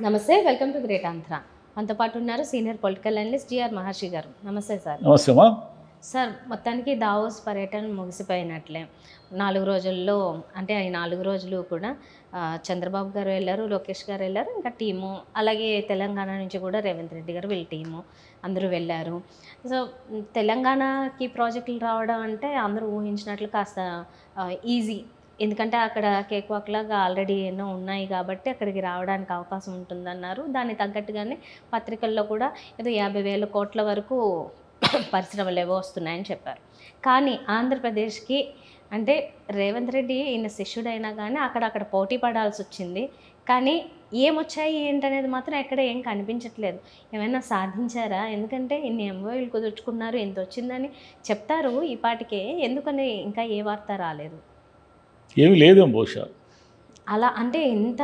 నమస్తే, welcome to great Andhra. మనతో పాటు ఉన్నారు సీనియర్ పొలిటికల్ అనలిస్ట్ జిఆర్ మహర్షి గారు. నమస్తే సార్. నమస్తేమా. సార్, మొత్తానికి దావోస్ పర్యటన ముగిసిపోయినట్లే. 4 రోజుల్లో అంటే ఈ 4 రోజులు కూడా చంద్రబాబు గారు వెళ్ళారు, లోకేష్ గారు వెళ్ళారు, ఇంకా టీము, అలాగే తెలంగాణ నుంచి కూడా రేవంత్ రెడ్డి గారు వీళ్ళ టీము అందరూ వెళ్ళారు. సో తెలంగాణకి ప్రాజెక్టులు రావడం అంటే అందరూ ఊహించినట్లు కాస్త ఈజీ. ఎందుకంటే అక్కడ కేక్ వాక్ లాగా ఆల్రెడీ ఎన్నో ఉన్నాయి కాబట్టి అక్కడికి రావడానికి అవకాశం ఉంటుందన్నారు. దానికి తగ్గట్టుగానే పత్రికల్లో కూడా ఏదో 50,000 కోట్ల వరకు పరిశ్రమలు ఏవో వస్తున్నాయని చెప్పారు. కానీ ఆంధ్రప్రదేశ్కి అంటే రేవంత్ రెడ్డి ఈయన శిష్యుడైనా కానీ అక్కడ పోటీ పడాల్సి వచ్చింది. కానీ ఏమొచ్చాయి ఏంటనేది మాత్రం ఎక్కడ ఏం కనిపించట్లేదు. ఏమైనా సాధించారా? ఎందుకంటే ఇన్ని ఎంఓయూలు కుదుర్చుకున్నారు, ఎంత వచ్చిందని చెప్తారు ఈ పాటికే, ఎందుకని ఇంకా ఏ వార్త రాలేదు? ఏమీ లేదేమో బహుశా. అలా అంటే ఇంత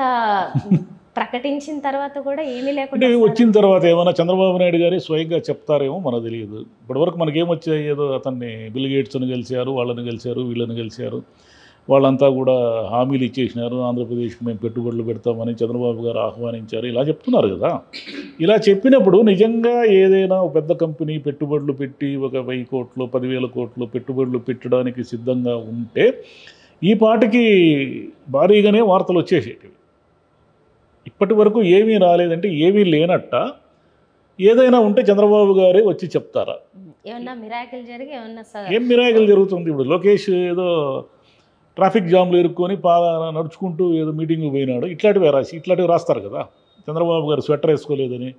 ప్రకటించిన తర్వాత కూడా ఏమీ అంటే లేకుండా వచ్చిన తర్వాత ఏమైనా చంద్రబాబు నాయుడు గారి స్వయంగా చెప్తారేమో మనకు తెలియదు. ఇప్పటివరకు మనకేమొచ్చాయి, ఏదో అతన్ని బిల్ గేట్స్ని గెలిచారు, వాళ్ళని గెలిచారు, వీళ్ళని గెలిచారు, వాళ్ళంతా కూడా హామీలు ఇచ్చేసినారు, ఆంధ్రప్రదేశ్కి మేము పెట్టుబడులు పెడతామని చంద్రబాబు గారు ఆహ్వానించారు, ఇలా చెప్తున్నారు కదా. ఇలా చెప్పినప్పుడు నిజంగా ఏదైనా ఒక పెద్ద కంపెనీ పెట్టుబడులు పెట్టి ఒక 1000 కోట్లు 10,000 కోట్లు పెట్టుబడులు పెట్టడానికి సిద్ధంగా ఉంటే ఈ పాటికి భారీగానే వార్తలు వచ్చేసేటివి. ఇప్పటి వరకు ఏమీ రాలేదంటే ఏమీ లేనట్ట. ఏదైనా ఉంటే చంద్రబాబు గారే వచ్చి చెప్తారా? ఏమన్నా మిరాకిల్ జరిగి ఏమన్నా ఏం మిరాకిల్ జరుగుతుంది? ఇప్పుడు లోకేష్ ఏదో ట్రాఫిక్ జామ్లు ఇరుక్కొని నడుచుకుంటూ ఏదో మీటింగ్కి పోయినాడు, ఇట్లాంటివి రాస్తారు కదా. చంద్రబాబు గారు స్వెటర్ వేసుకోలేదని,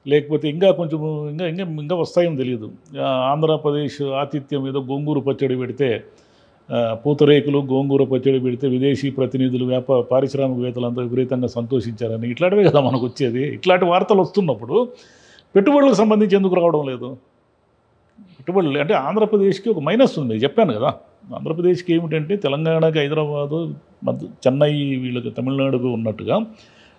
లేకపోతే ఇంకా కొంచెం ఇంకా వస్తాయేమో తెలియదు. ఆంధ్రప్రదేశ్ ఆతిథ్యం ఏదో గోంగూర పచ్చడి పెడితే, పూతరేకులు గోంగూర పచ్చడి పెడితే విదేశీ ప్రతినిధులు పారిశ్రామికవేత్తలంతా విపరీతంగా సంతోషించారని, ఇట్లాంటివే కదా మనకు వచ్చేది. ఇట్లాంటి వార్తలు వస్తున్నప్పుడు పెట్టుబడులకు సంబంధించి ఎందుకు రావడం లేదు? పెట్టుబడులు అంటే ఆంధ్రప్రదేశ్కి ఒక మైనస్ ఉంది, చెప్పాను కదా. ఆంధ్రప్రదేశ్కి ఏమిటంటే తెలంగాణకి హైదరాబాదు చెన్నై వీళ్ళకి తమిళనాడుకు ఉన్నట్టుగా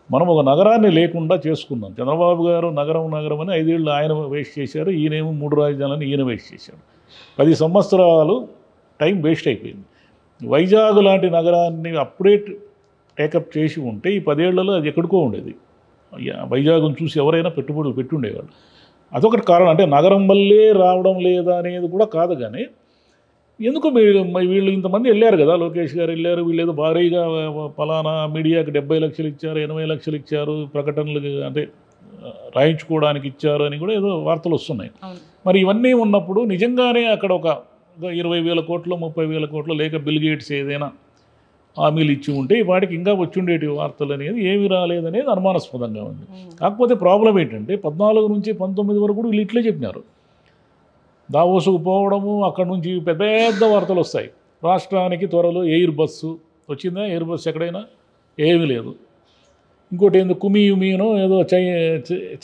మనం ఒక నగరాన్ని లేకుండా చేసుకున్నాం. చంద్రబాబు గారు నగరం అని 5 ఏళ్ళు ఆయన వేస్ట్ చేశారు, ఈయనేమో 3 రాజధానులను ఈయన వేస్ట్ చేశాడు. 10 సంవత్సరాలు టైం వేస్ట్ అయిపోయింది. వైజాగ్ లాంటి నగరాన్ని అప్పుడే టేకప్ చేసి ఉంటే ఈ 10 ఏళ్లలో అది ఎక్కడికో ఉండేది. వైజాగ్ను చూసి ఎవరైనా పెట్టుబడులు పెట్టుండేవాళ్ళు. అదొకటి కారణం. అంటే నగరం వల్లే రావడం లేదా అనేది కూడా కాదు. కానీ ఎందుకు వీళ్ళు ఇంతమంది వెళ్ళారు కదా, లోకేష్ గారు వెళ్ళారు, వీళ్ళు ఏదో భారీగా ఫలానా మీడియాకి 70 లక్షలు ఇచ్చారు, 80 లక్షలు ఇచ్చారు, ప్రకటనలు అంటే రాయించుకోవడానికి ఇచ్చారు అని కూడా ఏదో వార్తలు వస్తున్నాయి. మరి ఇవన్నీ ఉన్నప్పుడు నిజంగానే అక్కడ ఒక 20,000 కోట్లు 30,000 కోట్లు లేక బిల్ గేట్స్ ఏదైనా హామీలు ఇచ్చి ఉంటే ఈ వాటికి ఇంకా వచ్చుండేటి వార్తలు అనేది ఏమి రాలేదనేది అనుమానాస్పదంగా ఉంది. కాకపోతే ప్రాబ్లం ఏంటంటే 14 నుంచి 19 వరకు కూడా వీళ్ళు ఇట్లే చెప్పినారు. దావోసుకు పోవడము, అక్కడ నుంచి పెద్ద పెద్ద వార్తలు వస్తాయి. రాష్ట్రానికి త్వరలో ఎయిర్ బస్సు వచ్చిందా? ఎయిర్ బస్సు ఎక్కడైనా ఏమీ లేదు. ఇంకోటి ఏందో కుమియుమినో ఏదో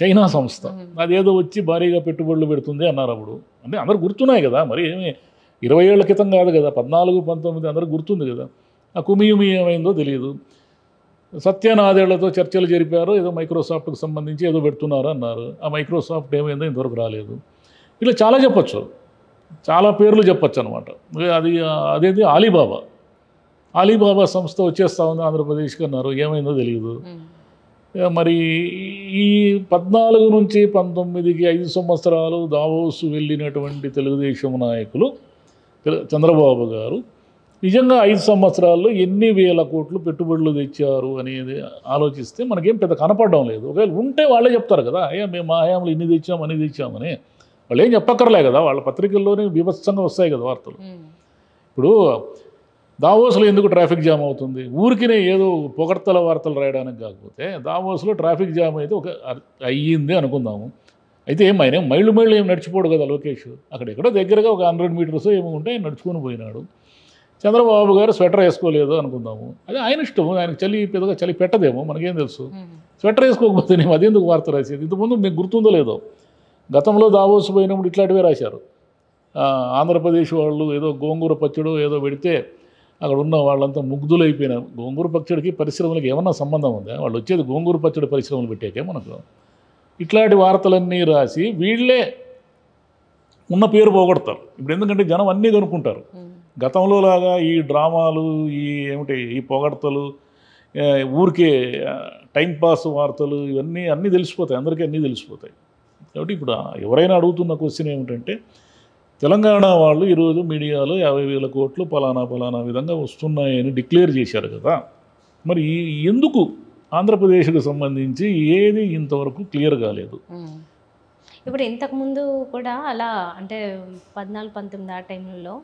చైనా సంస్థ అదేదో వచ్చి భారీగా పెట్టుబడులు పెడుతుంది అన్నారు అప్పుడు. అంటే అందరు గుర్తున్నాయి కదా, మరి ఏమి 20 ఏళ్ల క్రితం కాదు కదా, 14, 19 అందరికి గుర్తుంది కదా. ఆ కుమియుమి ఏమైందో తెలియదు. సత్యనాదేళ్లతో చర్చలు జరిపారు, ఏదో మైక్రోసాఫ్ట్కి సంబంధించి ఏదో పెడుతున్నారు అన్నారు. ఆ మైక్రోసాఫ్ట్ ఏమైందో ఇంతవరకు రాలేదు. ఇలా చాలా చెప్పచ్చు, చాలా పేర్లు చెప్పచ్చు అనమాట. అదేది అలీబాబా సంస్థ వచ్చేస్తా ఉంది ఆంధ్రప్రదేశ్కి అన్నారు, ఏమైందో తెలియదు. మరి ఈ 14 నుంచి 19కి 5 సంవత్సరాలు దావోసు వెళ్ళినటువంటి తెలుగుదేశం నాయకులు చంద్రబాబు గారు నిజంగా 5 సంవత్సరాల్లో ఎన్ని వేల కోట్లు పెట్టుబడులు తెచ్చారు అనేది ఆలోచిస్తే మనకేం పెద్ద కనపడడం లేదు. ఒకవేళ ఉంటే వాళ్ళే చెప్తారు కదా, అయ్యా మేము మా హయాంలో ఇన్ని తెచ్చామని. వాళ్ళు ఏం చెప్పక్కర్లే కదా, వాళ్ళ పత్రికల్లోనే బీభత్సంగా వస్తాయి కదా వార్తలు. ఇప్పుడు దావోస్లో ఎందుకు ట్రాఫిక్ జామ్ అవుతుంది? ఊరికినే ఏదో పొగడ్తల వార్తలు రాయడానికి కాకపోతే దావోస్లో ట్రాఫిక్ జామ్ అయితే అయ్యింది అనుకుందాము. అయితే ఆయన మైళ్ళు ఏం నడిచిపోడు కదా లోకేష్. అక్కడెక్కడో దగ్గరగా ఒక 100 మీటర్స్ ఏమో ఉంటే నడుచుకొని పోయినాడు. చంద్రబాబు గారు స్వెటర్ వేసుకోలేదు అనుకుందాము, అది ఆయన ఇష్టం. ఆయనకు పెద్దగా చలి పెట్టదేమో, మనకేం తెలుసు. స్వెటర్ వేసుకోకపోతే నేను అదెందుకు వార్త రాసేది? ఇంతకుముందు మీకు గుర్తుందో లేదో, గతంలో దావోస్ పోయినప్పుడు ఇట్లాంటివే రాశారు. ఆంధ్రప్రదేశ్ వాళ్ళు ఏదో గోంగూర పచ్చడి ఏదో పెడితే అక్కడ ఉన్న వాళ్ళంతా ముగ్ధులైపోయినారు. గోంగూర పచ్చడికి పరిశ్రమలకు ఏమన్నా సంబంధం ఉందా? వాళ్ళు వచ్చేది గోంగూర పచ్చడి పరిశ్రమలు పెట్టాకే మనకు. ఇట్లాంటి వార్తలన్నీ రాసి వీళ్ళే ఉన్న పేరు పోగొడతారు. ఇప్పుడు ఎందుకంటే జనం అన్నీ కనుక్కుంటారు. గతంలో లాగా ఈ డ్రామాలు, ఈ పొగడ్తలు, ఊరికే టైంపాస్ వార్తలు ఇవన్నీ అన్నీ తెలిసిపోతాయి, అందరికీ అన్నీ తెలిసిపోతాయి. కాబట్టి ఇప్పుడు ఎవరైనా అడుగుతున్న క్వశ్చన్ ఏమిటంటే, తెలంగాణ వాళ్ళు ఈరోజు మీడియాలో 50,000 కోట్లు పలానా విధంగా వస్తున్నాయని డిక్లేర్ చేశారు కదా, మరి ఎందుకు ఆంధ్రప్రదేశ్కు సంబంధించి ఏది ఇంతవరకు క్లియర్ కాలేదు? ఇప్పుడు ఇంతకుముందు కూడా అలా అంటే 14-19 ఆ టైంలో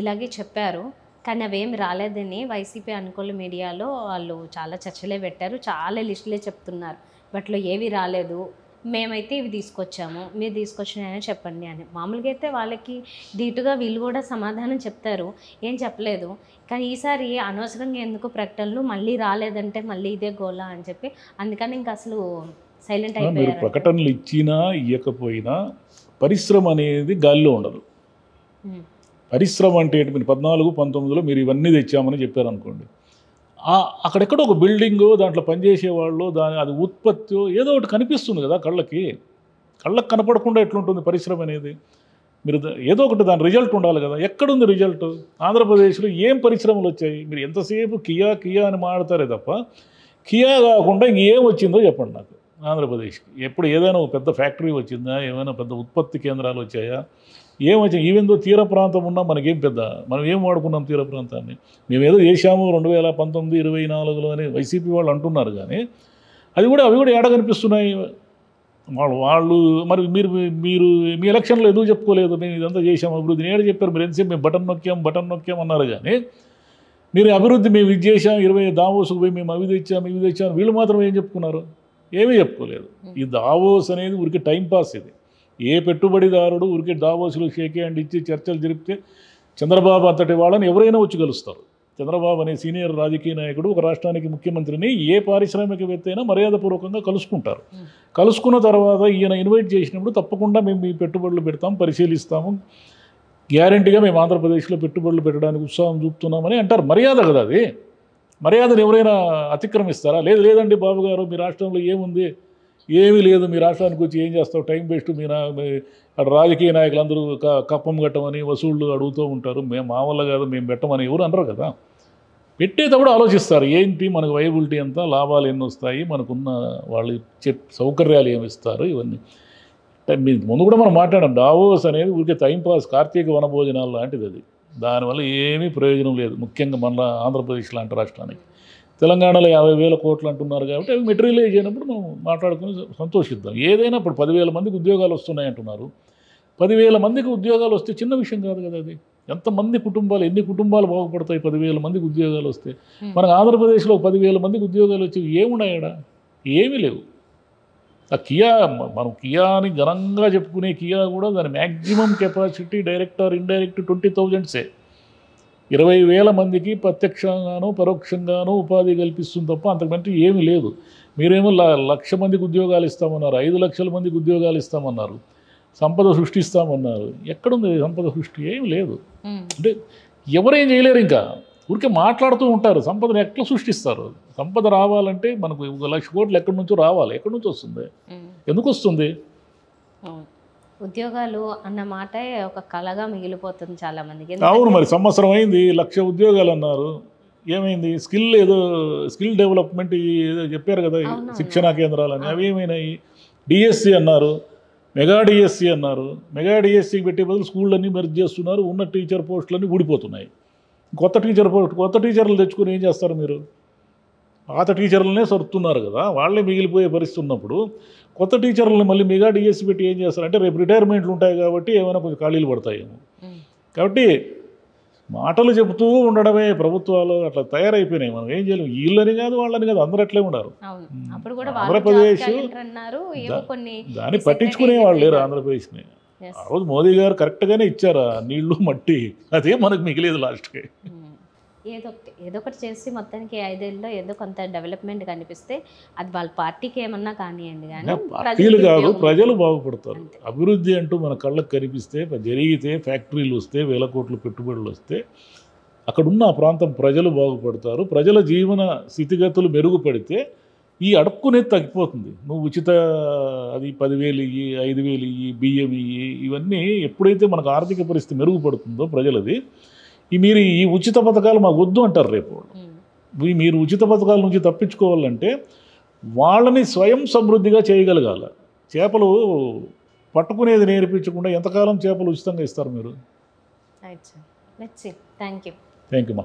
ఇలాగే చెప్పారు, కానీ అవేమి రాలేదని వైసీపీ అనుకూల మీడియాలో వాళ్ళు చాలా చర్చలే పెట్టారు, చాలా లిస్టులే చెప్తున్నారు, బట్లో ఏవి రాలేదు, మేమైతే ఇవి తీసుకొచ్చాము, మీరు తీసుకొచ్చినాయని చెప్పండి అని. మామూలుగా అయితే వాళ్ళకి ధీటుగా వీళ్ళు కూడా సమాధానం చెప్తారు, ఏం చెప్పలేదు. కానీ ఈసారి అనవసరంగా ఎందుకు ప్రకటనలు మళ్ళీ రాలేదంటే మళ్ళీ ఇదే గోలా అని చెప్పి అందుకని ఇంకా అసలు సైలెంట్ మీరు అయిపోయారు. ప్రకటనలు ఇచ్చినా ఇవ్వకపోయినా పరిశ్రమ అనేది గాలిలో ఉండదు. పరిశ్రమ అంటే ఏంటి? మీరు 14-19లో మీరు ఇవన్నీ తెచ్చామని చెప్పారనుకోండి, అక్కడెక్కడో ఒక బిల్డింగు, దాంట్లో పనిచేసేవాళ్ళు, అది ఉత్పత్తి ఏదో ఒకటి కనిపిస్తుంది కదా కళ్ళకి కనపడకుండా ఎట్లుంటుంది పరిశ్రమ అనేది? మీరు ఏదో ఒకటి దాని రిజల్ట్ ఉండాలి కదా. ఎక్కడుంది రిజల్ట్? ఆంధ్రప్రదేశ్లో ఏం పరిశ్రమలు వచ్చాయి? మీరు ఎంతసేపు కియా అని మాట్లాడతారే తప్ప కియా కాకుండా ఇంకేం వచ్చిందో చెప్పండి నాకు ఆంధ్రప్రదేశ్కి. ఎప్పుడు ఏదైనా ఒక పెద్ద ఫ్యాక్టరీ వచ్చిందా? ఏమైనా పెద్ద ఉత్పత్తి కేంద్రాలు వచ్చాయా? ఏమొచ్చాయి? ఈవెందో తీర ప్రాంతం ఉన్నా మనకేం పెద్ద, మనం ఏం వాడుకున్నాం తీర ప్రాంతాన్ని? మేమేదో చేశాము 2019-24లో అని వైసీపీ వాళ్ళు అంటున్నారు, కానీ అవి కూడా ఏడ కనిపిస్తున్నాయి? వాళ్ళు మరి మీరు మీ ఎలక్షన్లో ఎందుకు చెప్పుకోలేదు మేము ఇదంతా చేసాము అభివృద్ధిని? ఏడ చెప్పారు? మీరు ఎంతసేపు మేము బటన్ నొక్కాం అన్నారు, కానీ మీరు అభివృద్ధి మేము ఇది చేసాం, 20 దావోసుకు పోయి మేము అవి తెచ్చాము వీళ్ళు మాత్రం ఏం చెప్పుకున్నారు? ఏమీ చెప్పుకోలేదు. ఈ దావోస్ అనేది ఊరికి టైంపాస్. ఇది ఏ పెట్టుబడిదారుడు ఊరికే దావోసులు షేక్ హ్యాండ్ ఇచ్చి చర్చలు జరిపితే చంద్రబాబు అంతటి వాళ్ళని ఎవరైనా వచ్చి కలుస్తారు. చంద్రబాబు అనే సీనియర్ రాజకీయ నాయకుడు ఒక రాష్ట్రానికి ముఖ్యమంత్రిని ఏ పారిశ్రామికవేత్త అయినా మర్యాదపూర్వకంగా కలుసుకుంటారు. కలుసుకున్న తర్వాత ఈయన ఇన్వైట్ చేసినప్పుడు తప్పకుండా మేము మీ పెట్టుబడులు పెడతాం, పరిశీలిస్తాము, గ్యారంటీగా మేము ఆంధ్రప్రదేశ్లో పెట్టుబడులు పెట్టడానికి ఉత్సాహం చూపుతున్నామని అంటారు. మర్యాద కదా అది. మర్యాదను ఎవరైనా అతిక్రమిస్తారా? లేదండి బాబు గారు, మీ రాష్ట్రంలో ఏముంది? ఏమీ లేదు, మీ రాష్ట్రానికి వచ్చి ఏం చేస్తావు, టైం వేస్ట్, అక్కడ రాజకీయ నాయకులందరూ కప్పం కట్టమని వసూళ్ళు అడుగుతూ ఉంటారు, మేము మా వల్ల కాదు మేము పెట్టమని ఎవరు అనరు కదా. పెట్టేటప్పుడు ఆలోచిస్తారు, ఏంటి మనకు వైబిలిటీ ఎంత, లాభాలు ఎన్ని వస్తాయి, మనకున్న వాళ్ళు సౌకర్యాలు ఏమి ఇస్తారు, ఇవన్నీ. ముందు కూడా మనం మాట్లాడాం, డావోస్ అనేది ఊరికే టైంపాస్, కార్తీక వనభోజనాలు లాంటిది. అది దానివల్ల ఏమీ ప్రయోజనం లేదు, ముఖ్యంగా మన ఆంధ్రప్రదేశ్ లాంటి రాష్ట్రానికి. తెలంగాణలో 50,000 కోట్లు అంటున్నారు కాబట్టి అవి మెటీరియలైజ్ అయినప్పుడు మనం మాట్లాడుకుని సంతోషిద్దాం. ఏదైనా ఇప్పుడు 10,000 మందికి ఉద్యోగాలు వస్తున్నాయి అంటున్నారు. 10,000 మందికి ఉద్యోగాలు వస్తే చిన్న విషయం కాదు కదా అది. ఎంతమంది కుటుంబాలు, ఎన్ని కుటుంబాలు బాగుపడతాయి 10,000 మందికి ఉద్యోగాలు వస్తే? మనకు ఆంధ్రప్రదేశ్లో 10,000 మందికి ఉద్యోగాలు వచ్చి ఏమున్నాయడా? ఏమీ లేవు. ఆ కియా, మనం కియా అని ఘనంగా చెప్పుకునే కియా కూడా దాని maximum capacity direct or indirect 20,000 20,000 మందికి ప్రత్యక్షంగానో పరోక్షంగానో ఉపాధి కల్పిస్తుంది తప్ప అంతకంటే ఏమీ లేదు. మీరేమో 1,00,000 మందికి ఉద్యోగాలు ఇస్తామన్నారు, 5 లక్షల మందికి ఉద్యోగాలు ఇస్తామన్నారు, సంపద సృష్టిస్తామన్నారు. ఎక్కడుంది సంపద సృష్టి? ఏమి లేదు. అంటే ఎవరేం చేయలేరు, ఇంకా ఊరికే మాట్లాడుతూ ఉంటారు. సంపదను ఎట్లా సృష్టిస్తారు? సంపద రావాలంటే మనకు 1,00,000 కోట్లు ఎక్కడి నుంచో రావాలి. ఎక్కడి నుంచి వస్తుంది? ఎందుకు వస్తుంది? ఉద్యోగాలు అన్న మాట ఒక కళగా మిగిలిపోతుంది చాలా మందికి. అవును, మరి సంవత్సరం అయింది, 1,00,000 ఉద్యోగాలు అన్నారు, ఏమైంది? స్కిల్ డెవలప్మెంట్ ఏదో చెప్పారు కదా, శిక్షణా కేంద్రాలని, అవి ఏమైనాయి? డిఎస్సి అన్నారు, మెగా డిఎస్సి అన్నారు. మెగా డిఎస్సికి పెట్టే బదులు స్కూళ్ళన్నీ మెర్జ్ చేస్తున్నారు, ఉన్న టీచర్ పోస్టులన్నీ ఊడిపోతున్నాయి. కొత్త టీచర్లు తెచ్చుకొని ఏం చేస్తారు మీరు? పాత టీచర్లనే సరుతున్నారు కదా, వాళ్ళే మిగిలిపోయే పరిస్థితి ఉన్నప్పుడు కొత్త టీచర్లని మళ్ళీ మెగా డిఎస్సి పెట్టి ఏం చేస్తారంటే రేపు రిటైర్మెంట్లు ఉంటాయి కాబట్టి ఏమైనా కొంచెం ఖాళీలు పడతాయేమో. కాబట్టి మాటలు చెబుతూ ఉండడమే ప్రభుత్వాలు అట్లా తయారైపోయినాయి. మనం ఏం చేయలేము, వీళ్ళని కాదు వాళ్ళని కాదు, అందరూ అట్లే ఉన్నారు. ఆంధ్రప్రదేశ్ దాన్ని పట్టించుకునే వాళ్ళు లేరు ఆంధ్రప్రదేశ్ని. ఆ రోజు మోదీ గారు కరెక్ట్గానే ఇచ్చారు నీళ్లు మట్టి, అదే మనకు మిగిలేదు లాస్ట్కి. ఏదో ఒకటి చేసి మొత్తానికి 5 ఏళ్ళలో ఏదో కొంత డెవలప్మెంట్ కనిపిస్తే అది వాళ్ళ పార్టీకి ఏమన్నా కానివ్వండి, కానీ పార్టీలు కాదు ప్రజలు బాగుపడతారు. అభివృద్ధి అంటూ మన కళ్ళకు కనిపిస్తే, జరిగితే, ఫ్యాక్టరీలు వస్తే, 1,000 కోట్ల పెట్టుబడులు వస్తే అక్కడున్న ఆ ప్రాంతం ప్రజలు బాగుపడతారు. ప్రజల జీవన స్థితిగతులు మెరుగుపడితే ఈ అడుక్కునేది తగ్గిపోతుంది. నువ్వు ఉచిత అది 10,000 ఇయ్యి, 5,000 ఇయ్యి, బియ్యం ఇయ్యి, ఇవన్నీ ఎప్పుడైతే మనకు ఆర్థిక పరిస్థితి మెరుగుపడుతుందో ప్రజలది, మీరు ఈ ఉచిత పథకాలు మాకు వద్దు అంటారు రేపు వాళ్ళు. మీరు ఉచిత పథకాల నుంచి తప్పించుకోవాలంటే వాళ్ళని స్వయం సమృద్ధిగా చేయగలగాలి. చేపలు పట్టుకునేది నేర్పించకుండా ఎంతకాలం చేపలు ఉచితంగా ఇస్తారు మీరు? Right sir. Let's see. Thank you. Thank you మా.